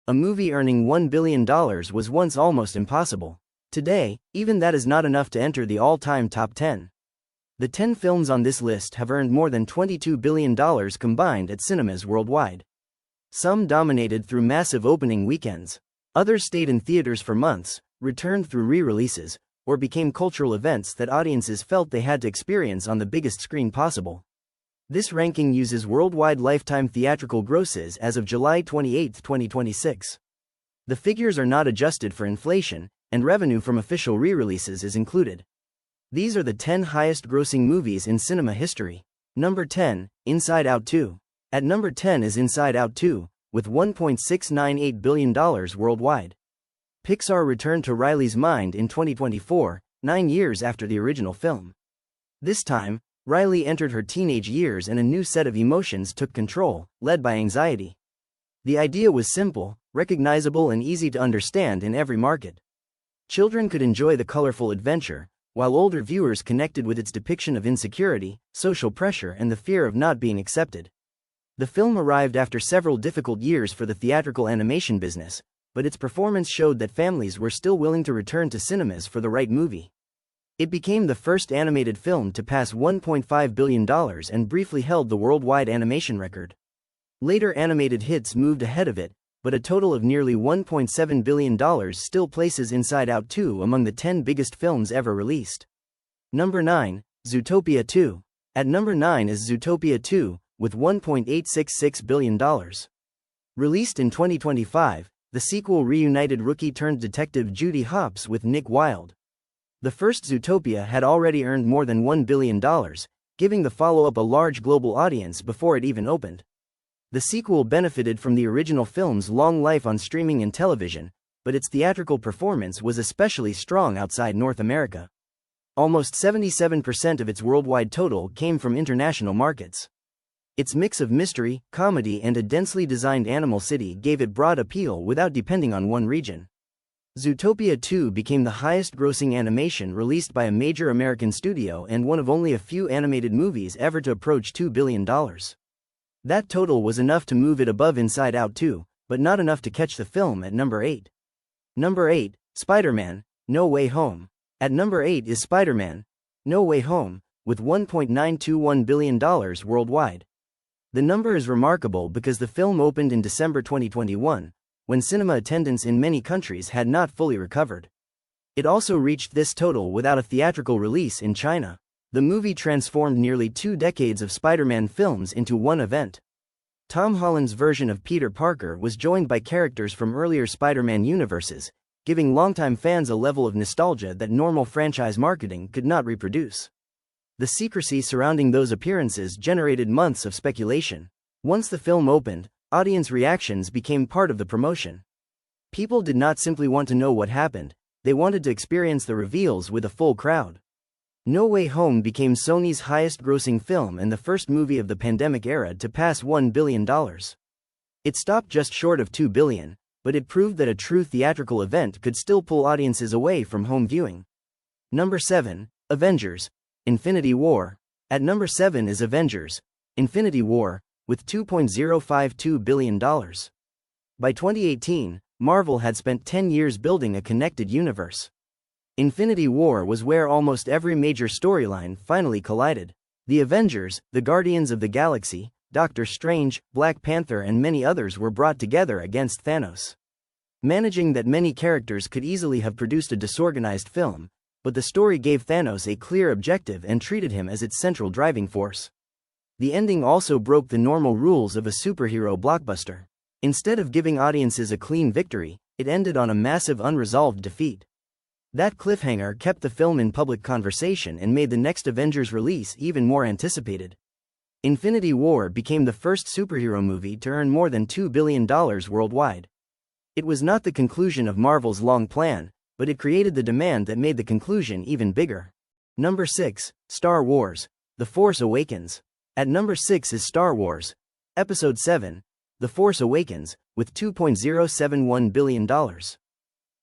A movie earning $1 billion was once almost impossible. Today, even that is not enough to enter the all-time top 10. The 10 films on this list have earned more than $22 billion combined at cinemas worldwide. Some dominated through massive opening weekends. Others stayed in theaters for months, returned through re-releases, or became cultural events that audiences felt they had to experience on the biggest screen possible. This ranking uses worldwide lifetime theatrical grosses as of July 28, 2026. The figures are not adjusted for inflation, and revenue from official re-releases is included. These are the 10 highest-grossing movies in cinema history. Number 10, Inside Out 2. At number 10 is Inside Out 2, with $1.698 billion worldwide. Pixar returned to Riley's mind in 2024, 9 years after the original film. This time, Riley entered her teenage years and a new set of emotions took control, led by anxiety. The idea was simple, recognizable and easy to understand in every market. Children could enjoy the colorful adventure, while older viewers connected with its depiction of insecurity, social pressure and the fear of not being accepted. The film arrived after several difficult years for the theatrical animation business, but its performance showed that families were still willing to return to cinemas for the right movie. It became the first animated film to pass $1.5 billion and briefly held the worldwide animation record. Later animated hits moved ahead of it, but a total of nearly $1.7 billion still places Inside Out 2 among the 10 biggest films ever released. Number 9, Zootopia 2. At number 9 is Zootopia 2, with $1.866 billion. Released in 2025, the sequel reunited rookie-turned-detective Judy Hopps with Nick Wilde. The first Zootopia had already earned more than $1 billion, giving the follow-up a large global audience before it even opened. The sequel benefited from the original film's long life on streaming and television, but its theatrical performance was especially strong outside North America. Almost 77% of its worldwide total came from international markets. Its mix of mystery, comedy and a densely designed animal city gave it broad appeal without depending on one region. Zootopia 2 became the highest-grossing animation released by a major American studio and one of only a few animated movies ever to approach $2 billion. That total was enough to move it above Inside Out 2, but not enough to catch the film at number 8. Number 8, Spider-Man, No Way Home. At number 8 is Spider-Man, No Way Home, with $1.921 billion worldwide. The number is remarkable because the film opened in December 2021, when cinema attendance in many countries had not fully recovered. It also reached this total without a theatrical release in China. The movie transformed nearly 2 decades of Spider-Man films into one event. Tom Holland's version of Peter Parker was joined by characters from earlier Spider-Man universes, giving longtime fans a level of nostalgia that normal franchise marketing could not reproduce. The secrecy surrounding those appearances generated months of speculation. Once the film opened, audience reactions became part of the promotion. People did not simply want to know what happened, they wanted to experience the reveals with a full crowd. No Way Home became Sony's highest-grossing film and the first movie of the pandemic era to pass $1 billion. It stopped just short of $2 billion, but it proved that a true theatrical event could still pull audiences away from home viewing. Number 7, Avengers, Infinity War. At number 7 is Avengers, Infinity War, with $2.052 billion. By 2018, Marvel had spent 10 years building a connected universe. Infinity War was where almost every major storyline finally collided. The Avengers, the Guardians of the Galaxy, Doctor Strange, Black Panther and many others were brought together against Thanos. Managing that many characters could easily have produced a disorganized film, but the story gave Thanos a clear objective and treated him as its central driving force. The ending also broke the normal rules of a superhero blockbuster. Instead of giving audiences a clean victory, it ended on a massive unresolved defeat. That cliffhanger kept the film in public conversation and made the next Avengers release even more anticipated. Infinity War became the first superhero movie to earn more than $2 billion worldwide. It was not the conclusion of Marvel's long plan, but it created the demand that made the conclusion even bigger. Number 6, Star Wars, The Force Awakens. At number 6 is Star Wars, Episode 7, The Force Awakens, with $2.071 billion.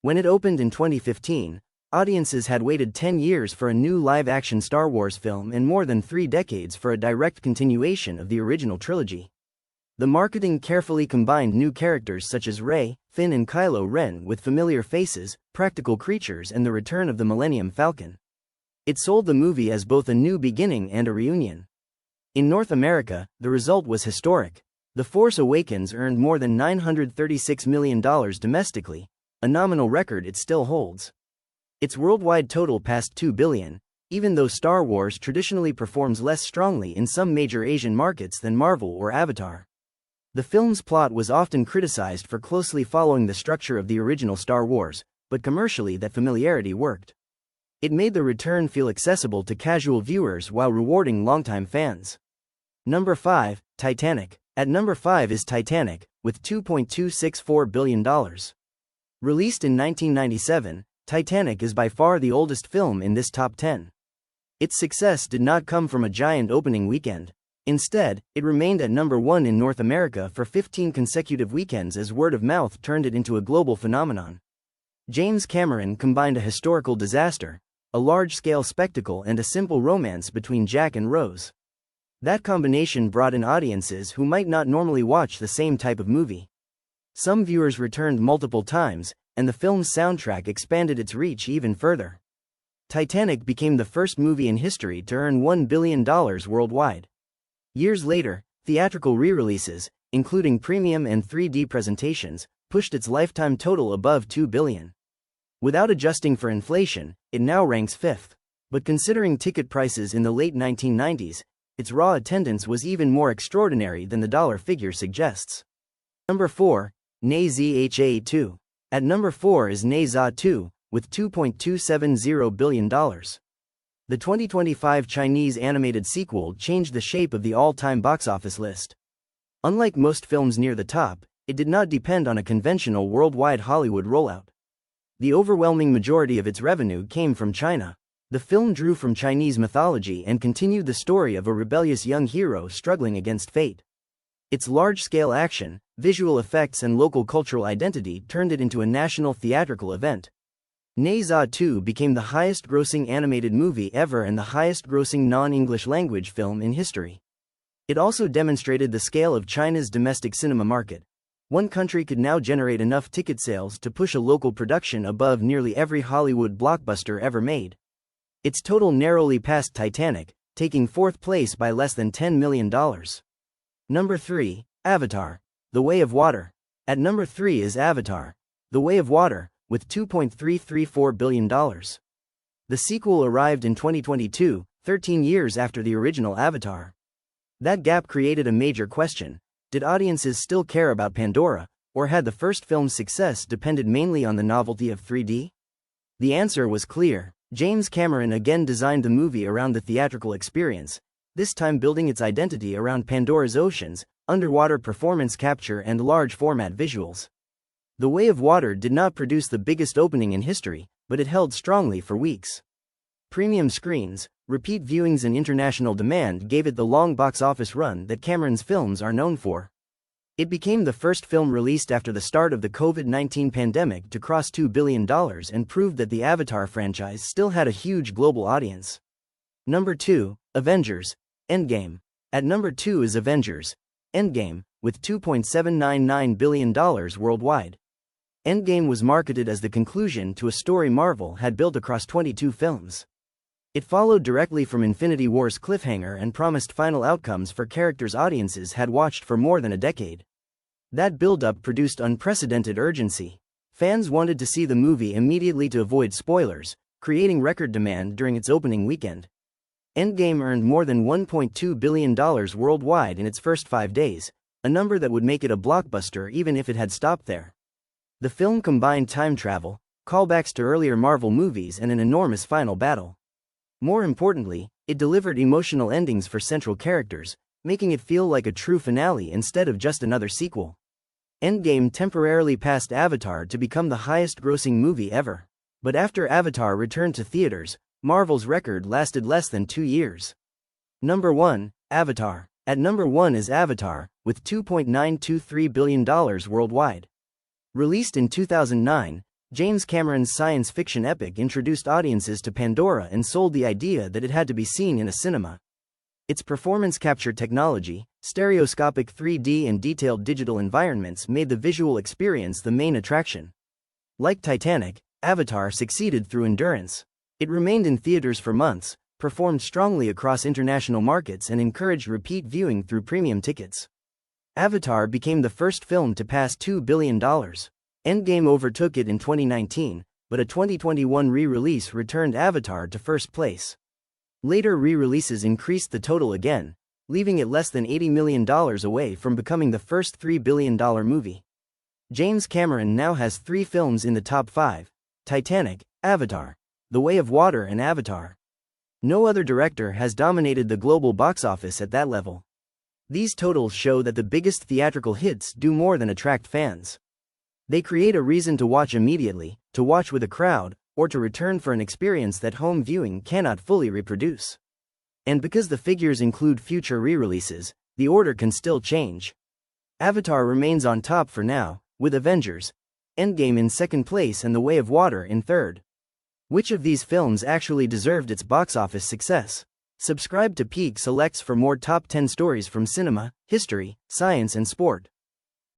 When it opened in 2015, audiences had waited 10 years for a new live-action Star Wars film and more than 3 decades for a direct continuation of the original trilogy. The marketing carefully combined new characters such as Rey, Finn and Kylo Ren with familiar faces, practical creatures and the return of the Millennium Falcon. It sold the movie as both a new beginning and a reunion. In North America, the result was historic. The Force Awakens earned more than $936 million domestically, a nominal record it still holds. Its worldwide total passed $2 billion, even though Star Wars traditionally performs less strongly in some major Asian markets than Marvel or Avatar. The film's plot was often criticized for closely following the structure of the original Star Wars, but commercially that familiarity worked. It made the return feel accessible to casual viewers while rewarding longtime fans. Number 5, Titanic. At number 5 is Titanic, with $2.264 billion. Released in 1997, Titanic is by far the oldest film in this top 10. Its success did not come from a giant opening weekend. Instead, it remained at number 1 in North America for 15 consecutive weekends as word of mouth turned it into a global phenomenon. James Cameron combined a historical disaster, a large-scale spectacle and a simple romance between Jack and Rose. That combination brought in audiences who might not normally watch the same type of movie. Some viewers returned multiple times, and the film's soundtrack expanded its reach even further. Titanic became the first movie in history to earn $1 billion worldwide. Years later, theatrical re-releases, including premium and 3D presentations, pushed its lifetime total above $2 billion. Without adjusting for inflation, it now ranks 5th. But considering ticket prices in the late 1990s, its raw attendance was even more extraordinary than the dollar figure suggests. Number 4, Ne Zha 2. At number 4 is Ne Zha 2, with $2.270 billion. The 2025 Chinese animated sequel changed the shape of the all-time box office list. Unlike most films near the top, it did not depend on a conventional worldwide Hollywood rollout. The overwhelming majority of its revenue came from China. The film drew from Chinese mythology and continued the story of a rebellious young hero struggling against fate. Its large-scale action, visual effects and local cultural identity turned it into a national theatrical event. Ne Zha 2 became the highest-grossing animated movie ever and the highest-grossing non-English language film in history. It also demonstrated the scale of China's domestic cinema market. One country could now generate enough ticket sales to push a local production above nearly every Hollywood blockbuster ever made. Its total narrowly passed Titanic, taking 4th place by less than $10 million. Number 3, Avatar, The Way of Water. At number 3 is Avatar, The Way of Water, with $2.334 billion. The sequel arrived in 2022, 13 years after the original Avatar. That gap created a major question: did audiences still care about Pandora, or had the first film's success depended mainly on the novelty of 3D? The answer was clear. James Cameron again designed the movie around the theatrical experience, this time building its identity around Pandora's oceans, underwater performance capture and large-format visuals. The Way of Water did not produce the biggest opening in history, but it held strongly for weeks. Premium screens, repeat viewings and international demand gave it the long box office run that Cameron's films are known for. It became the first film released after the start of the COVID-19 pandemic to cross $2 billion and proved that the Avatar franchise still had a huge global audience. Number 2, Avengers: Endgame. At number 2 is Avengers: Endgame, with $2.799 billion worldwide. Endgame was marketed as the conclusion to a story Marvel had built across 22 films. It followed directly from Infinity War's cliffhanger and promised final outcomes for characters audiences had watched for more than a decade. That build-up produced unprecedented urgency. Fans wanted to see the movie immediately to avoid spoilers, creating record demand during its opening weekend. Endgame earned more than $1.2 billion worldwide in its first 5 days, a number that would make it a blockbuster even if it had stopped there. The film combined time travel, callbacks to earlier Marvel movies and an enormous final battle. More importantly, it delivered emotional endings for central characters, making it feel like a true finale instead of just another sequel. Endgame temporarily passed Avatar to become the highest-grossing movie ever. But after Avatar returned to theaters, Marvel's record lasted less than 2 years. Number 1, Avatar. At number 1 is Avatar, with $2.923 billion worldwide. Released in 2009, James Cameron's science fiction epic introduced audiences to Pandora and sold the idea that it had to be seen in a cinema. Its performance capture technology, stereoscopic 3D and detailed digital environments made the visual experience the main attraction. Like Titanic, Avatar succeeded through endurance. It remained in theaters for months, performed strongly across international markets and encouraged repeat viewing through premium tickets. Avatar became the first film to pass $2 billion. Endgame overtook it in 2019, but a 2021 re-release returned Avatar to first place. Later re-releases increased the total again, leaving it less than $80 million away from becoming the first $3 billion movie. James Cameron now has 3 films in the top 5: Titanic, Avatar, The Way of Water and Avatar. No other director has dominated the global box office at that level. These totals show that the biggest theatrical hits do more than attract fans. They create a reason to watch immediately, to watch with a crowd, or to return for an experience that home viewing cannot fully reproduce. And because the figures include future re-releases, the order can still change. Avatar remains on top for now, with Avengers, Endgame in second place and The Way of Water in third. Which of these films actually deserved its box office success? Subscribe to Peak Selects for more top 10 stories from cinema, history, science and sport.